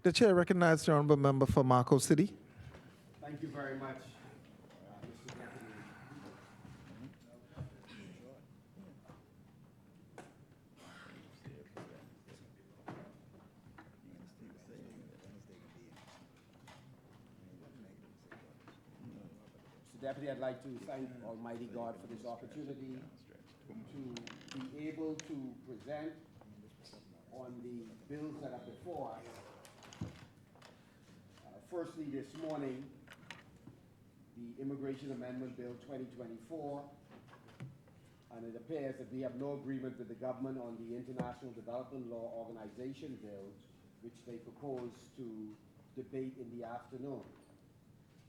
The chair recognizes the honorable member for Marco City. Thank you very much, Mr. Deputy. Mr. Deputy, I'd like to thank Almighty God for this opportunity to be able to present on the bills that are before us. Firstly, this morning, the Immigration Amendment Bill 2024, and it appears that we have no agreement with the government on the International Development Law Organization Bill, which they propose to debate in the afternoon.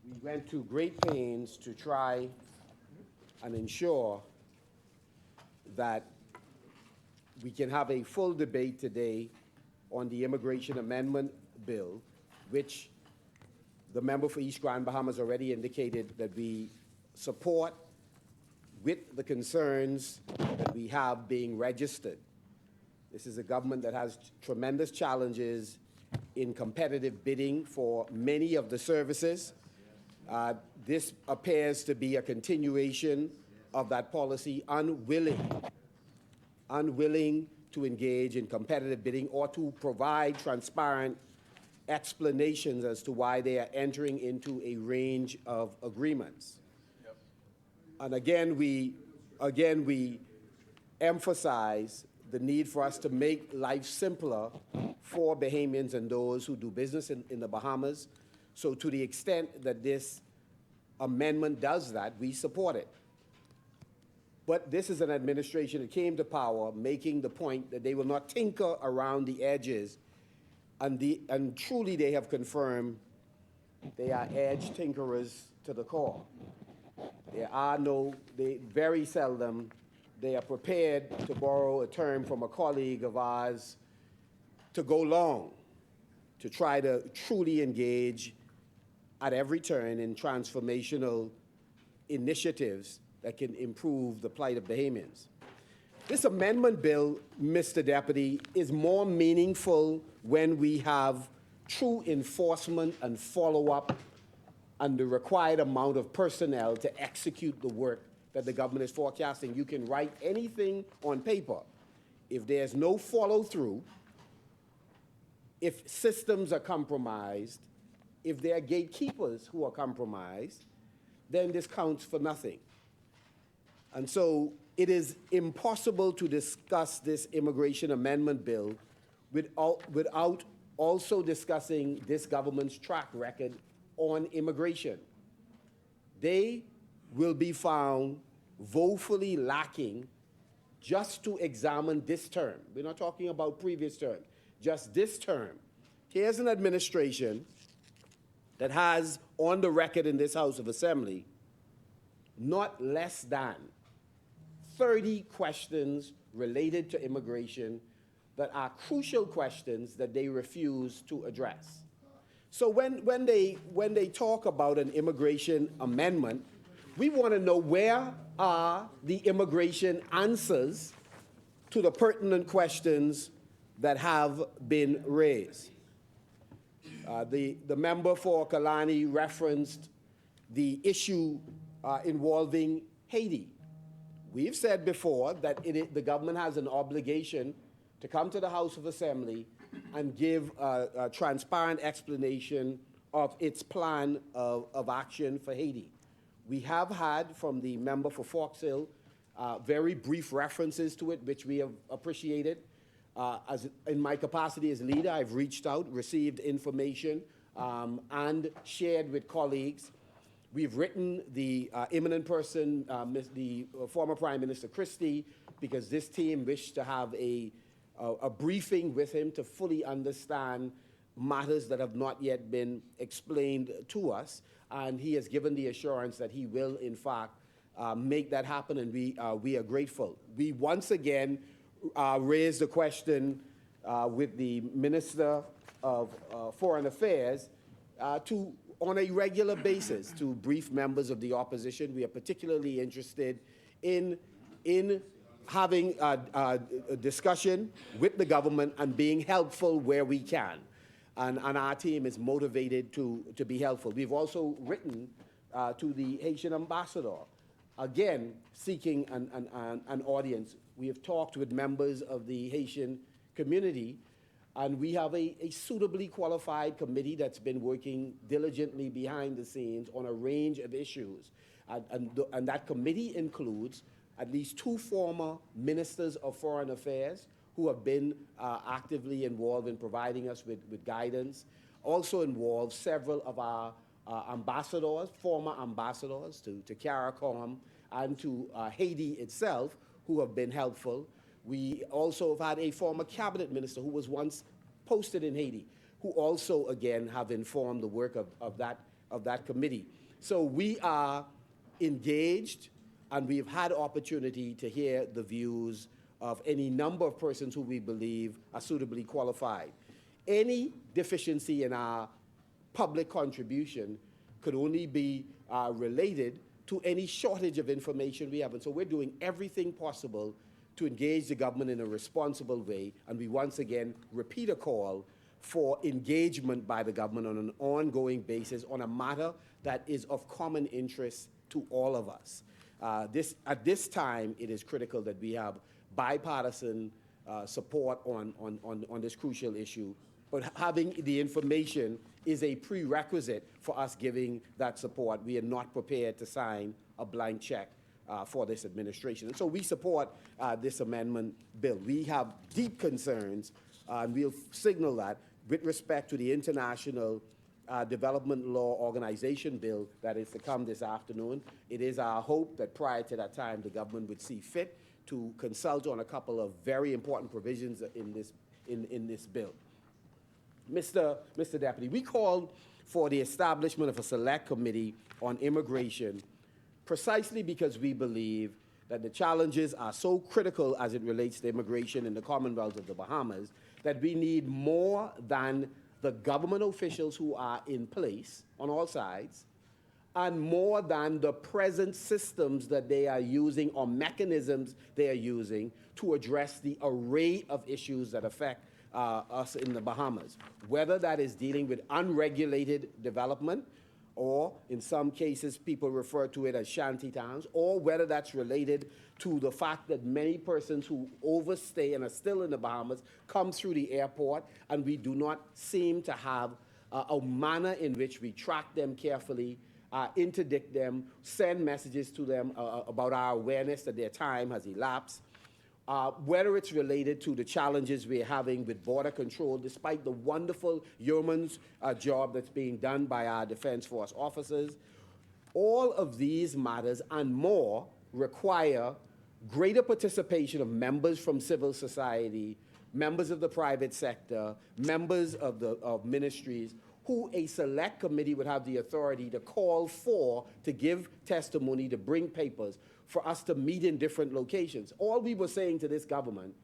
We went to great pains to try and ensure that we can have a full debate today on the Immigration Amendment Bill, which the member for East Grand Bahamas already indicated that we support, with the concerns that we have being registered. This is a government that has tremendous challenges in competitive bidding for many of the services. This appears to be a continuation of that policy, unwilling to engage in competitive bidding or to provide transparent explanations as to why they are entering into a range of agreements. Yep. And again, we emphasize the need for us to make life simpler for Bahamians and those who do business in the Bahamas. So to the extent that this amendment does that, we support it. But this is an administration that came to power making the point that they will not tinker around the edges, and truly they have confirmed they are edge tinkerers to the core. Very seldom, they are prepared, to borrow a term from a colleague of ours, to go long, to try to truly engage at every turn in transformational initiatives that can improve the plight of Bahamians. This amendment bill, Mr. Deputy, is more meaningful when we have true enforcement and follow-up and the required amount of personnel to execute the work that the government is forecasting. You can write anything on paper. If there's no follow-through, if systems are compromised, if there are gatekeepers who are compromised, then this counts for nothing. And so it is impossible to discuss this immigration amendment bill without also discussing this government's track record on immigration. They will be found woefully lacking just to examine this term. We're not talking about previous term, just this term. Here's an administration that has on the record in this House of Assembly not less than 30 questions related to immigration that are crucial questions that they refuse to address. So when they talk about an immigration amendment, we want to know where are the immigration answers to the pertinent questions that have been raised. The member for Kalani referenced the issue involving Haiti. We've said before that the government has an obligation to come to the House of Assembly and give a transparent explanation of its plan of action for Haiti. We have had from the member for Fox Hill very brief references to it, which we have appreciated. In my capacity as leader, I've reached out, received information, and shared with colleagues. We've written the eminent person, the former Prime Minister Christie, because this team wished to have a briefing with him to fully understand matters that have not yet been explained to us. And he has given the assurance that he will, in fact, make that happen, and we are grateful. We once again raised a question with the Minister of Foreign Affairs on a regular basis to brief members of the opposition. We are particularly interested in having a discussion with the government and being helpful where we can. and our team is motivated to be helpful. We've also written to the Haitian ambassador, again, seeking an audience. We have talked with members of the Haitian community, and we have a suitably qualified committee that's been working diligently behind the scenes on a range of issues. And that committee includes at least 2 former ministers of foreign affairs who have been actively involved in providing us with guidance. Also involves several of our ambassadors, former ambassadors to CARICOM and to Haiti itself, who have been helpful. We also have had a former cabinet minister who was once posted in Haiti, who also, again, have informed the work of that committee. So we are engaged, and we've had opportunity to hear the views of any number of persons who we believe are suitably qualified. Any deficiency in our public contribution could only be related to any shortage of information we have. And so we're doing everything possible to engage the government in a responsible way, and we once again repeat a call for engagement by the government on an ongoing basis on a matter that is of common interest to all of us. At this time, it is critical that we have bipartisan support on this crucial issue, but having the information is a prerequisite for us giving that support. We are not prepared to sign a blank check for this administration. And so we support this amendment bill. We have deep concerns, and we'll signal that with respect to the International Development Law Organization bill that is to come this afternoon. It is our hope that prior to that time, the government would see fit to consult on a couple of very important provisions in this bill. Mr. Deputy, we called for the establishment of a select committee on immigration precisely because we believe that the challenges are so critical as it relates to immigration in the Commonwealth of the Bahamas that we need more than the government officials who are in place on all sides, and more than the present systems that they are using or mechanisms they are using to address the array of issues that affect us in the Bahamas, whether that is dealing with unregulated development, or in some cases people refer to it as shanty towns, or whether that's related to the fact that many persons who overstay and are still in the Bahamas come through the airport, and we do not seem to have a manner in which we track them carefully, interdict them, send messages to them about our awareness that their time has elapsed. Whether it's related to the challenges we're having with border control, despite the wonderful yeoman's job that's being done by our Defense Force officers. All of these matters and more require greater participation of members from civil society, members of the private sector, members of ministries, who a select committee would have the authority to call for, to give testimony, to bring papers, for us to meet in different locations. All we were saying to this government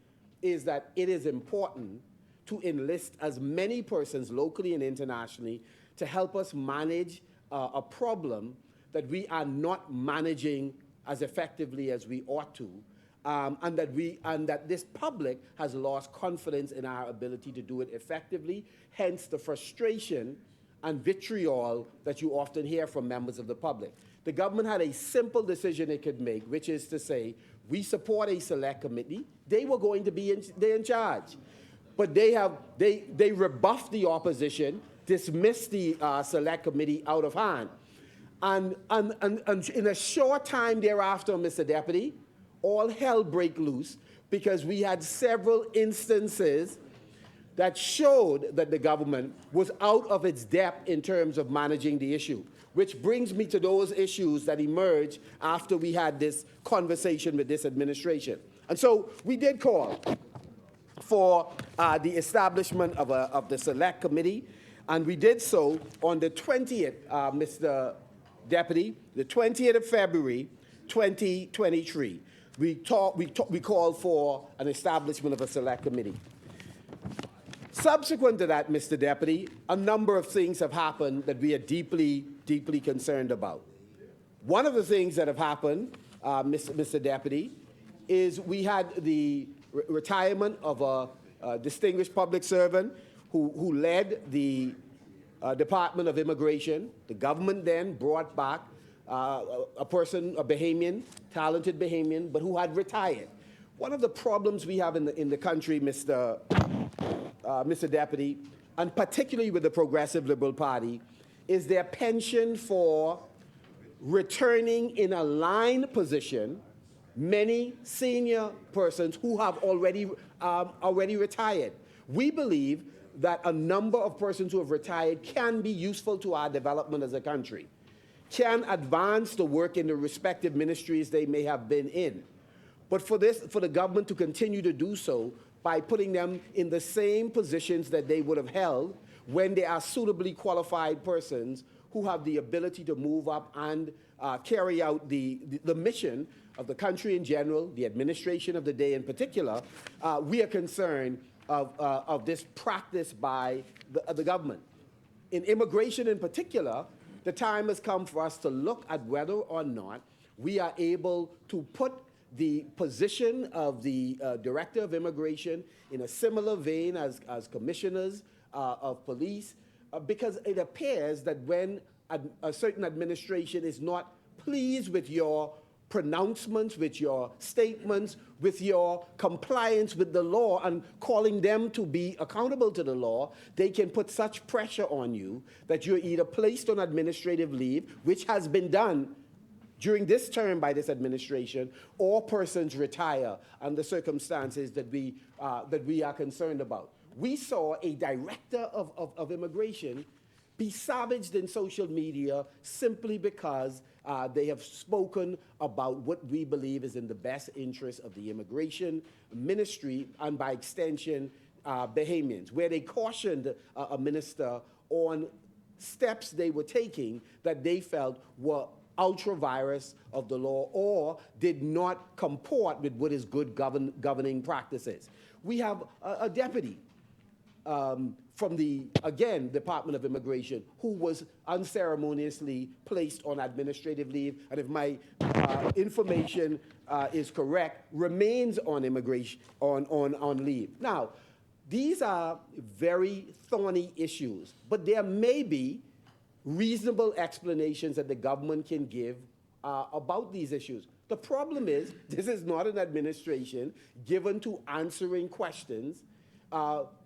is that it is important to enlist as many persons locally and internationally to help us manage a problem that we are not managing as effectively as we ought to, and that this public has lost confidence in our ability to do it effectively, hence the frustration and vitriol that you often hear from members of the public. The government had a simple decision it could make, which is to say, we support a select committee. They were going to be in charge. But they rebuffed the opposition, dismissed the select committee out of hand. And in a short time thereafter, Mr. Deputy, all hell break loose because we had several instances that showed that the government was out of its depth in terms of managing the issue, which brings me to those issues that emerged after we had this conversation with this administration. And so we did call for the establishment of the select committee, and we did so on the 20th, Mr. Deputy, the 20th of February, 2023. We called for an establishment of a select committee. Subsequent to that, Mr. Deputy, a number of things have happened that we are deeply, deeply concerned about. One of the things that have happened, Mr. Deputy, is we had the retirement of a distinguished public servant who led the Department of Immigration. The government then brought back a person, a Bahamian, talented Bahamian, but who had retired. One of the problems we have in the country, Mr. Deputy, and particularly with the Progressive Liberal Party, is their penchant for returning in a line position many senior persons who have already retired. We believe that a number of persons who have retired can be useful to our development as a country, can advance the work in the respective ministries they may have been in. But for the government to continue to do so by putting them in the same positions that they would have held when they are suitably qualified persons who have the ability to move up and carry out the mission of the country in general, the administration of the day in particular, we are concerned of this practice by the government. In immigration in particular, the time has come for us to look at whether or not we are able to put the position of the Director of Immigration in a similar vein as commissioners of police, because it appears that when a certain administration is not pleased with your pronouncements, with your statements, with your compliance with the law and calling them to be accountable to the law, they can put such pressure on you that you're either placed on administrative leave, which has been done during this term by this administration, or persons retire under circumstances that we are concerned about. We saw a director of immigration be savaged in social media simply because they have spoken about what we believe is in the best interest of the immigration ministry and by extension Bahamians, where they cautioned a minister on steps they were taking that they felt were ultra-virus of the law or did not comport with what is good governing practices. We have a deputy from the, again, Department of Immigration, who was unceremoniously placed on administrative leave, and if my information is correct, remains on immigration on leave. Now, these are very thorny issues, but there may be reasonable explanations that the government can give about these issues. The problem is, this is not an administration given to answering questions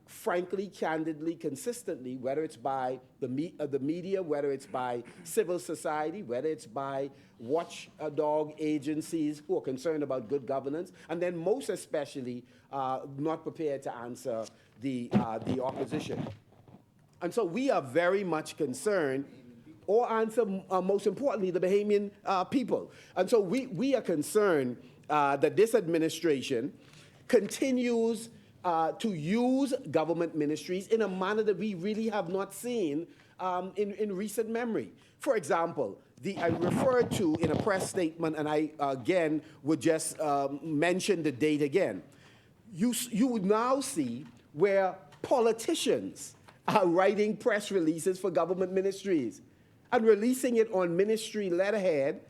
frankly, candidly, consistently, whether it's by the media, whether it's by civil society, whether it's by watchdog agencies who are concerned about good governance, and then most especially not prepared to answer the opposition. And so we are very much concerned, or answer, most importantly, the Bahamian people. And so we are concerned that this administration continues to use government ministries in a manner that we really have not seen in recent memory. For example, I referred to in a press statement, and I again would just mention the date again. You would now see where politicians are writing press releases for government ministries and releasing it on ministry letterhead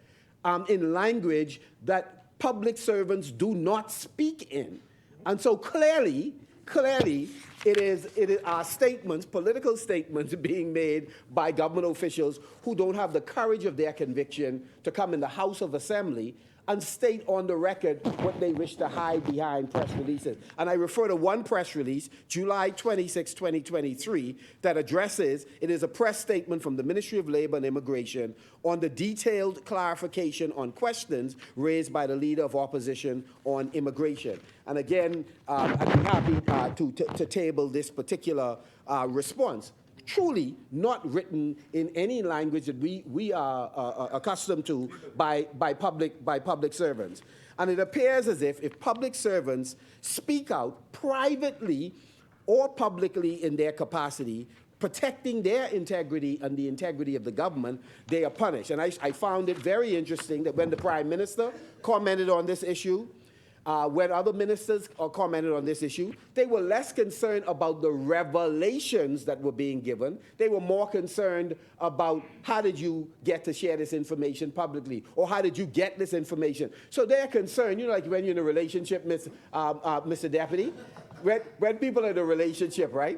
in language that public servants do not speak in. And so clearly, it are statements, political statements being made by government officials who don't have the courage of their conviction to come in the House of Assembly and state on the record what they wish to hide behind press releases. And I refer to one press release, July 26, 2023, that addresses, it is a press statement from the Ministry of Labor and Immigration on the detailed clarification on questions raised by the Leader of Opposition on immigration. And again, I'd be happy to table this particular response. Truly not written in any language that we are accustomed to by public servants. And it appears as if public servants speak out privately or publicly in their capacity, protecting their integrity and the integrity of the government, they are punished. And I found it very interesting that when the Prime Minister commented on this issue, when other ministers commented on this issue, they were less concerned about the revelations that were being given. They were more concerned about how did you get to share this information publicly, or how did you get this information. So they're concerned, you know, like when you're in a relationship, Mr. Deputy, when people are in a relationship, right?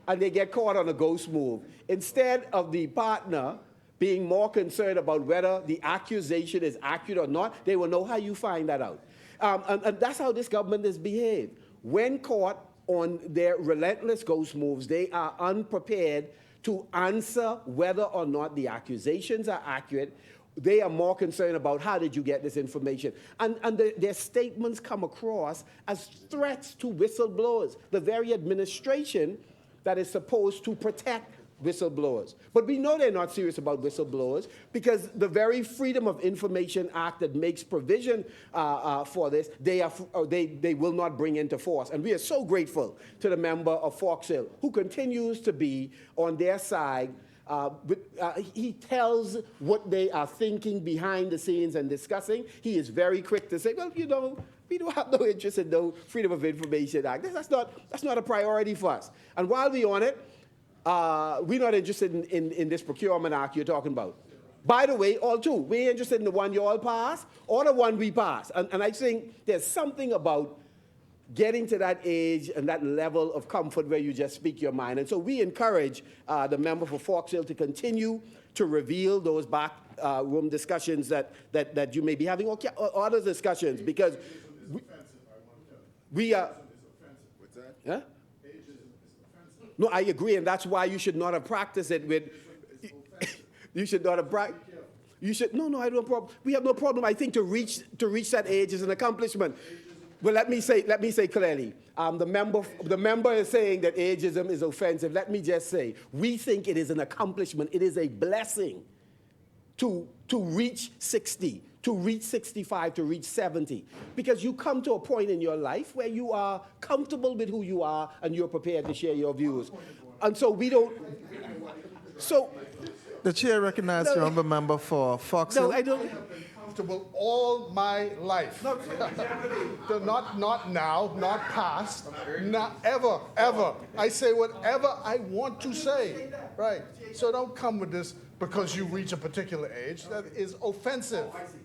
and they get caught on a ghost move. Instead of the partner being more concerned about whether the accusation is accurate or not, they will know how you find that out. And that's how this government has behaved. When caught on their relentless ghost moves, they are unprepared to answer whether or not the accusations are accurate. They are more concerned about how did you get this information. And their statements come across as threats to whistleblowers, the very administration that is supposed to protect whistleblowers. But we know they're not serious about whistleblowers because the very Freedom of Information Act that makes provision for this, they will not bring into force. And we are so grateful to the member of Fox Hill who continues to be on their side. He tells what they are thinking behind the scenes and discussing. He is very quick to say, well, you know, we don't have no interest in no Freedom of Information Act. That's not a priority for us. And while we're on it, we're not interested in this procurement act you're talking about. By the way, all two, we're interested in the one you all pass or the one we pass. And I think there's something about getting to that age and that level of comfort where you just speak your mind. And so we encourage the member for Fox Hill to continue to reveal those backroom discussions that you may be having or other discussions because we are... What's that? Huh? No, I agree, and that's why you should not have practiced it with... You should not have practiced... You should... No, I don't have a problem. We have no problem. I think to reach that age is an accomplishment. Well, let me say clearly, the member is saying that ageism is offensive. Let me just say, we think it is an accomplishment. It is a blessing to reach 60, to reach 65, to reach 70, because you come to a point in your life where you are comfortable with who you are and you're prepared to share your views. And so we don't. So The chair recognizes the honourable member for Fox Hill. no, I don't. Comfortable all my life. So not now, not past, not ever. I say whatever I want to say, right? So don't come with this because you reach a particular age. That is offensive. I see.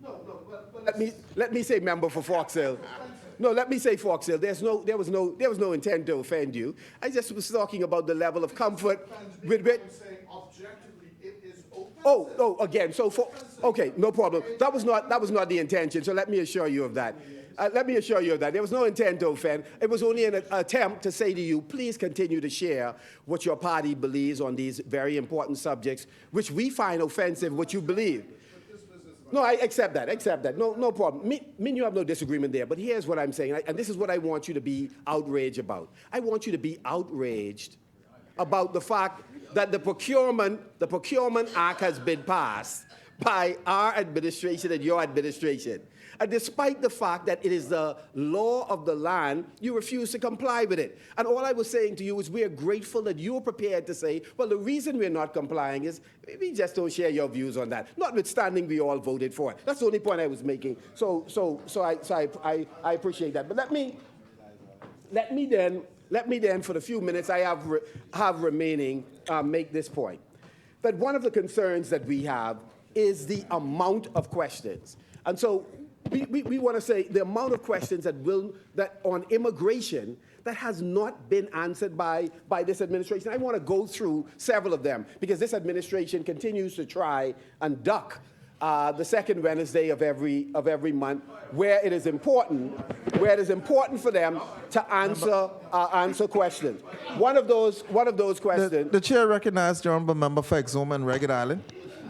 No, but let me say member for Fox Hill. No, let me say Fox Hill. There was no intent to offend you. I just was talking about the level of comfort with which. Objectively, it is offensive. Oh, again. Okay, no problem. That was not the intention. So let me assure you of that. There was no intent to offend. It was only an attempt to say to you, please continue to share what your party believes on these very important subjects, which we find offensive, what you believe. No, I accept that. No problem. Me and you have no disagreement there. But here's what I'm saying, and this is what I want you to be outraged about. I want you to be outraged about the fact that the Procurement Act has been passed by our administration and your administration. And despite the fact that it is the law of the land, you refuse to comply with it. And all I was saying to you is we are grateful that you're prepared to say, well, the reason we're not complying is we just don't share your views on that. Notwithstanding, we all voted for it. That's the only point I was making. So I appreciate that. But let me then, for the few minutes I have remaining, make this point. That one of the concerns that we have is the amount of questions. And so we want to say the amount of questions that on immigration that has not been answered by this administration. I want to go through several of them because this administration continues to try and duck the second Wednesday of every month, where it is important for them to answer questions. One of those questions. The chair recognizes the honourable member for Exuma and Ragged Island.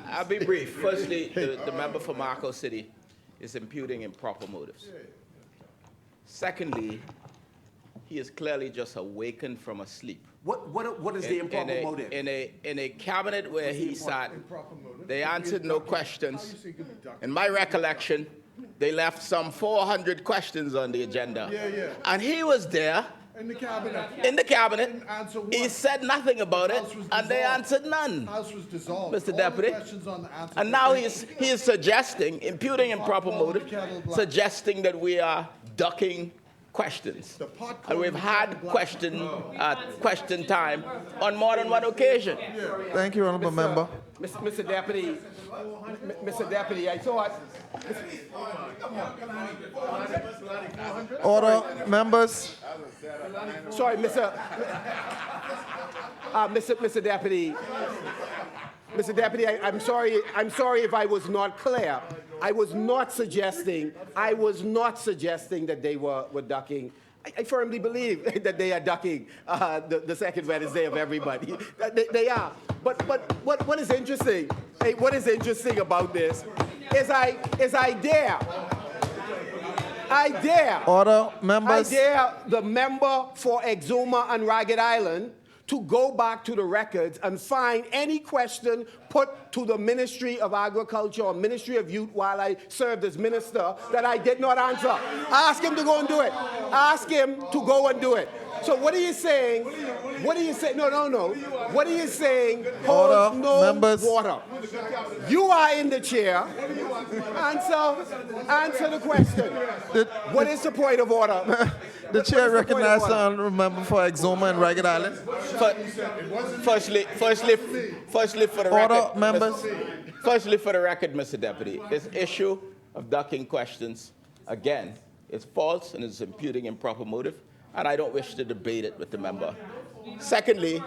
I'll be brief. Firstly, the member for Marco City is imputing improper motives. Secondly, he is clearly just awakened from a sleep. What is the improper motive? In a cabinet where he sat, they answered no questions. In my recollection, they left some 400 questions on the agenda. Yeah. And he was there. In the cabinet. Didn't answer one. He said nothing about it, and they answered none. House was dissolved. Mr. All Deputy. the questions on the answer And now he is suggesting, imputing improper motive, suggesting that we are ducking questions. And we've had question time on more than one occasion. Thank you, honourable member. Mr. Deputy, I thought. Order, members. Sorry, Mr. Mr. Deputy, I'm sorry if I was not clear. I was not suggesting that they were ducking. I firmly believe that they are ducking the second Wednesday of everybody. They are. But what is interesting? What is interesting about this is I dare. Order, members. I dare the member for Exuma and Ragged Island to go back to the records and find any question put to the Ministry of Agriculture or Ministry of Youth while I served as minister that I did not answer. Ask him to go and do it. Ask him to go and do it. So what are you saying? What are you saying? No. What are you saying? Holds no members. water. You are in the chair. Answer the question. What is the point of order? The chair recognizes the honorable member for Exuma and Ragged Island. Firstly, for the Order, record, members. Firstly, for the record, Mr. Deputy, this issue of ducking questions, again, is false and is imputing improper motive, and I don't wish to debate it with the member. Secondly,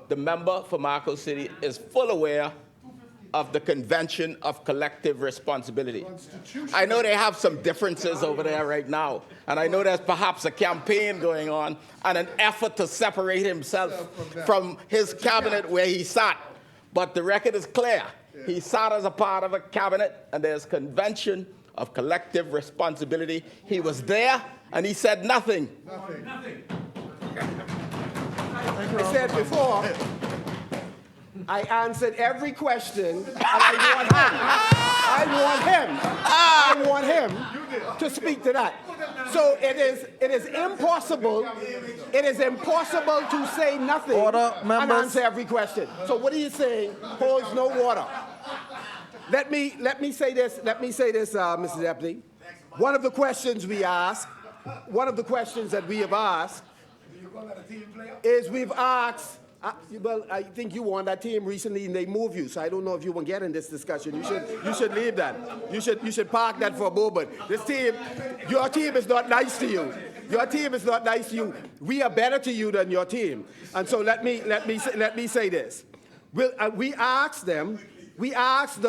the member for Marco City is full aware of the Convention of Collective Responsibility. I know they have some differences over there right now, and I know there's perhaps a campaign going on and an effort to separate himself from his cabinet where he sat. But the record is clear. He sat as a part of a cabinet, and there's Convention of Collective Responsibility. He was there, and he said nothing. Nothing. I said before, I answered every question, and I want him to speak to that. So it is impossible to say nothing and answer every question. So what are you saying? Holds no water. Let me say this, Mr. Deputy. One of the questions that we have asked is we've asked. Well, I think you were on that team recently, and they moved you. So I don't know if you want to get in this discussion. You should leave that. You should park that for a moment. Your team is not nice to you. Your team is not nice to you. We are better to you than your team. And so let me say this. We asked the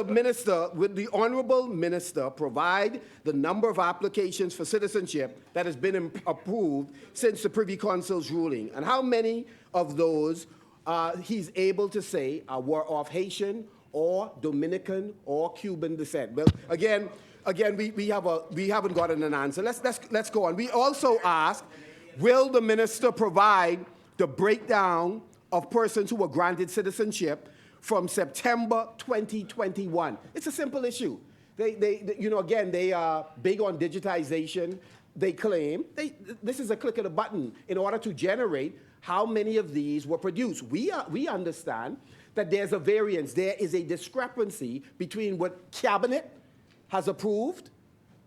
minister, will the honorable minister provide the number of applications for citizenship that has been approved since the Privy Council's ruling, and how many of those he's able to say were of Haitian or Dominican or Cuban descent? Well, again, we haven't gotten an answer. Let's go on. We also asked, will the minister provide the breakdown of persons who were granted citizenship from September 2021? It's a simple issue. They are big on digitization. They claim this is a click of a button in order to generate how many of these were produced. We understand that there's a variance. There is a discrepancy between what cabinet has approved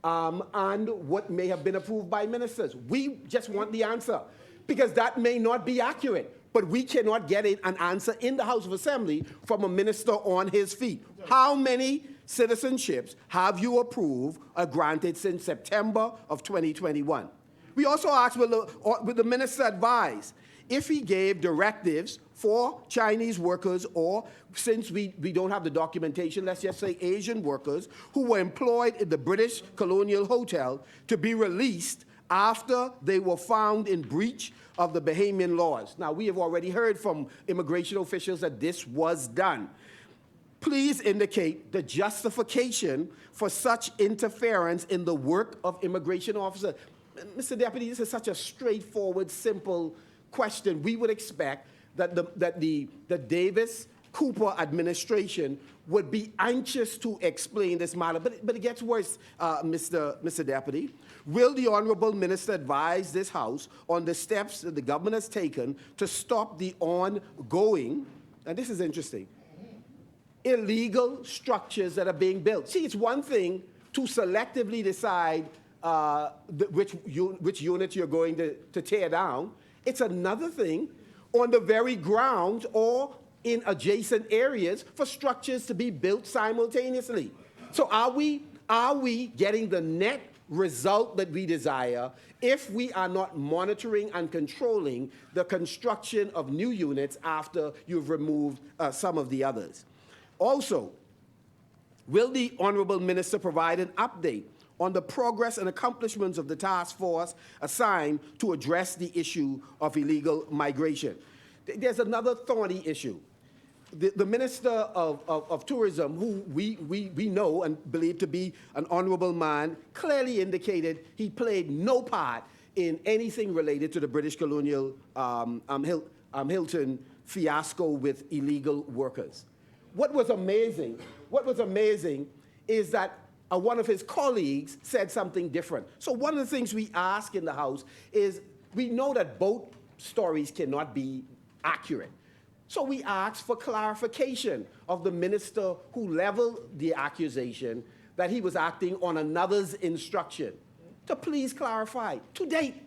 and what may have been approved by ministers. We just want the answer, because that may not be accurate. But we cannot get an answer in the House of Assembly from a minister on his feet. How many citizenships have you approved or granted since September of 2021? We also asked, will the minister advise if he gave directives for Chinese workers, or since we don't have the documentation, let's just say Asian workers who were employed in the British Colonial Hotel to be released after they were found in breach of the Bahamian laws. Now, we have already heard from immigration officials that this was done. Please indicate the justification for such interference in the work of immigration officers. Mr. Deputy, this is such a straightforward, simple question. We would expect that the Davis-Cooper administration would be anxious to explain this matter. But it gets worse, Mr. Deputy. Will the honorable minister advise this House on the steps that the government has taken to stop the ongoing, and this is interesting, illegal structures that are being built? See, it's one thing to selectively decide which units you're going to tear down. It's another thing on the very grounds or in adjacent areas for structures to be built simultaneously. So are we getting the net result that we desire if we are not monitoring and controlling the construction of new units after you've removed some of the others. Also, will the Honourable Minister provide an update on the progress and accomplishments of the task force assigned to address the issue of illegal migration? There's another thorny issue. The Minister of Tourism, who we know and believe to be an honourable man, clearly indicated he played no part in anything related to the British colonial Hilton fiasco with illegal workers. What was amazing is that one of his colleagues said something different. So one of the things we ask in the House is, we know that both stories cannot be accurate. So we asked for clarification of the minister who leveled the accusation that he was acting on another's instruction, to please clarify. To date,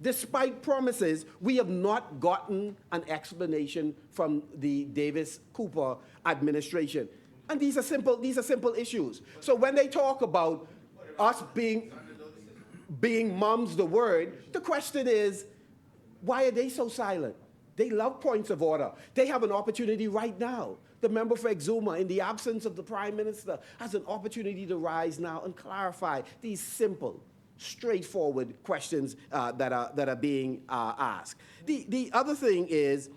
despite promises, we have not gotten an explanation from the Davis-Cooper administration. And these are simple issues. So when they talk about us being mum's the word, the question is, why are they so silent? They love points of order. They have an opportunity right now. The member for Exuma, in the absence of the Prime Minister, has an opportunity to rise now and clarify these simple, straightforward questions that are being asked. The other thing is,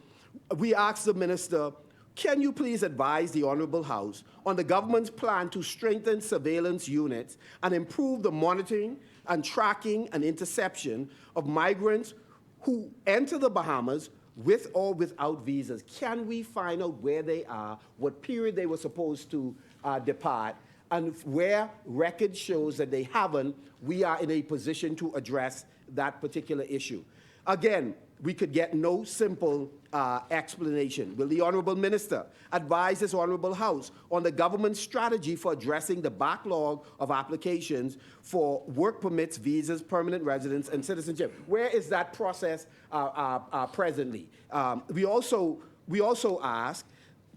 we asked the Minister, can you please advise the Honourable House on the government's plan to strengthen surveillance units and improve the monitoring and tracking and interception of migrants who enter the Bahamas with or without visas? Can we find out where they are, what period they were supposed to depart, and where record shows that they haven't, we are in a position to address that particular issue. Again, we could get no simple explanation. Will the Honourable Minister advise this Honourable House on the government's strategy for addressing the backlog of applications for work permits, visas, permanent residence, and citizenship? Where is that process presently? We also ask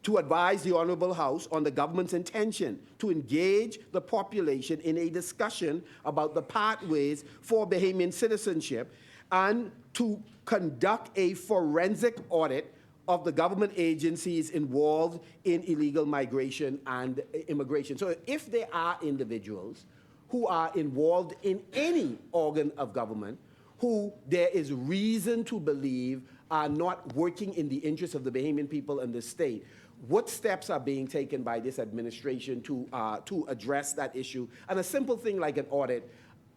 to advise the Honourable House on the government's intention to engage the population in a discussion about the pathways for Bahamian citizenship and to conduct a forensic audit of the government agencies involved in illegal migration and immigration. So if there are individuals who are involved in any organ of government who there is reason to believe are not working in the interest of the Bahamian people and the state, what steps are being taken by this administration to address that issue? And a simple thing like an audit,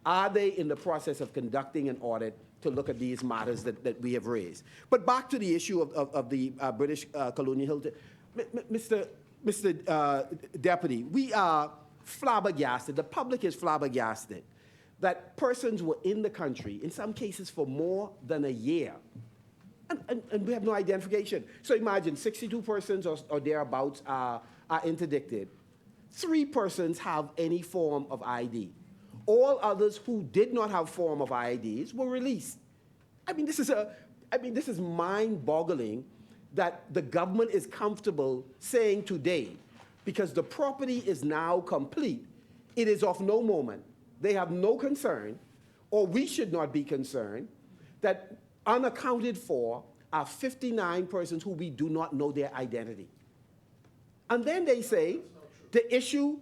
are they in the process of conducting an audit to look at these matters that we have raised? But back to the issue of the British colonial Hilton. Mr. Deputy, we are flabbergasted, the public is flabbergasted, that persons were in the country, in some cases for more than a year, and we have no identification. So imagine 62 persons or thereabouts are interdicted. 3 persons have any form of ID. All others who did not have form of IDs were released. This is mind-boggling that the government is comfortable saying today, because the property is now complete, it is of no moment. They have no concern, or we should not be concerned, that unaccounted for are 59 persons who we do not know their identity. And then they say the issue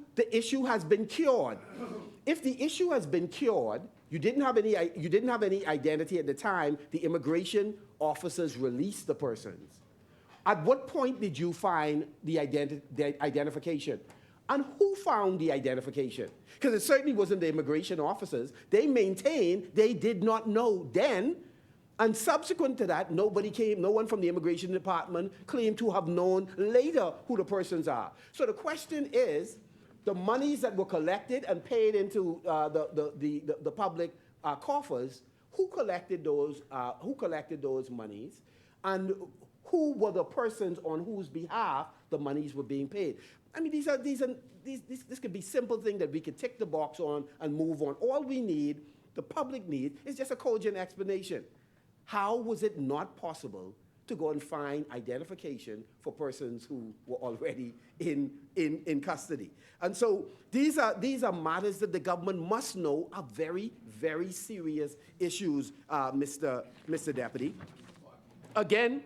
has been cured. If the issue has been cured, you didn't have any identity at the time the immigration officers released the persons. At what point did you find the identification? And who found the identification? Because it certainly wasn't the immigration officers. They maintained they did not know then, and subsequent to that, no one from the immigration department claimed to have known later who the persons are. So the question is, the monies that were collected and paid into the public coffers, who collected those monies, and who were the persons on whose behalf the monies were being paid? This could be simple thing that we could tick the box on and move on. All we need, the public need, is just a cogent explanation. How was it not possible to go and find identification for persons who were already in custody. And so these are matters that the government must know are very, very serious issues, Mr. Deputy. Again,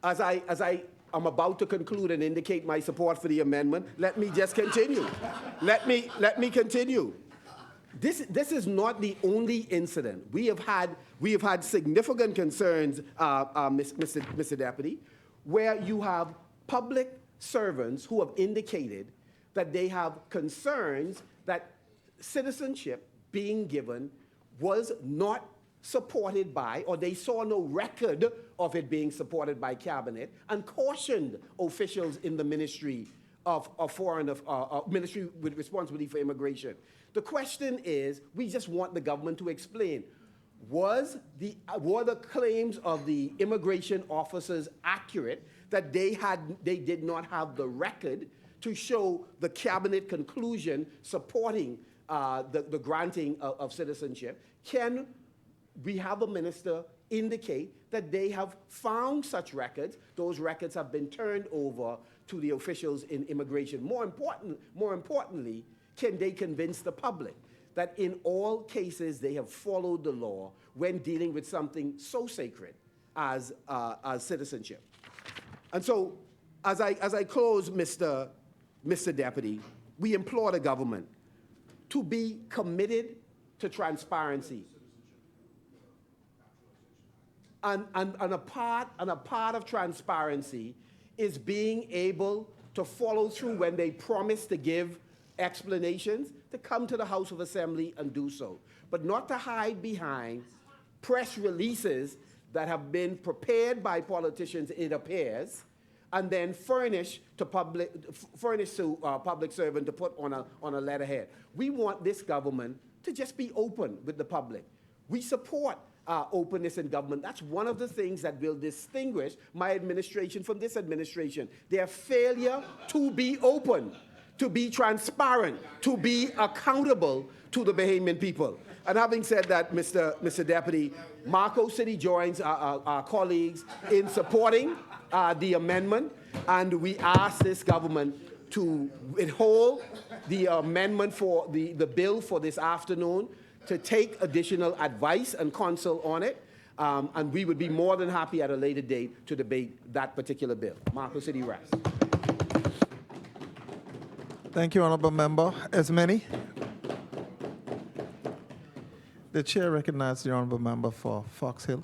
as I am about to conclude and indicate my support for the amendment, let me just continue. Let me continue. This is not the only incident. We have had significant concerns, Mr. Deputy, where you have public servants who have indicated that they have concerns that citizenship being given was not supported by, or they saw no record of it being supported by cabinet, and cautioned officials in the Ministry of Ministry with responsibility for immigration. The question is, we just want the government to explain, were the claims of the immigration officers accurate, that they did not have the record to show the cabinet conclusion supporting the granting of citizenship? Can we have a minister indicate that they have found such records? Those records have been turned over to the officials in immigration. More importantly, can they convince the public that in all cases they have followed the law when dealing with something so sacred as citizenship? And so, as I close, Mr. Deputy, we implore the government to be committed to transparency. And a part of transparency is being able to follow through when they promise to give explanations, to come to the House of Assembly and do so, but not to hide behind press releases that have been prepared by politicians, it appears, and then furnished to public servant to put on a letterhead. We want this government to just be open with the public. We support openness in government. That's one of the things that will distinguish my administration from this administration. Their failure to be open, to be transparent, to be accountable to the Bahamian people. And having said that, Mr. Deputy, Marco City joins our colleagues in supporting the amendment, and we ask this government to withhold the amendment for the bill for this afternoon, to take additional advice and counsel on it, and we would be more than happy at a later date to debate that particular bill. Marco City rests. Thank you, Honourable Member. As many? The chair recognizes the Honourable Member for Fox Hill.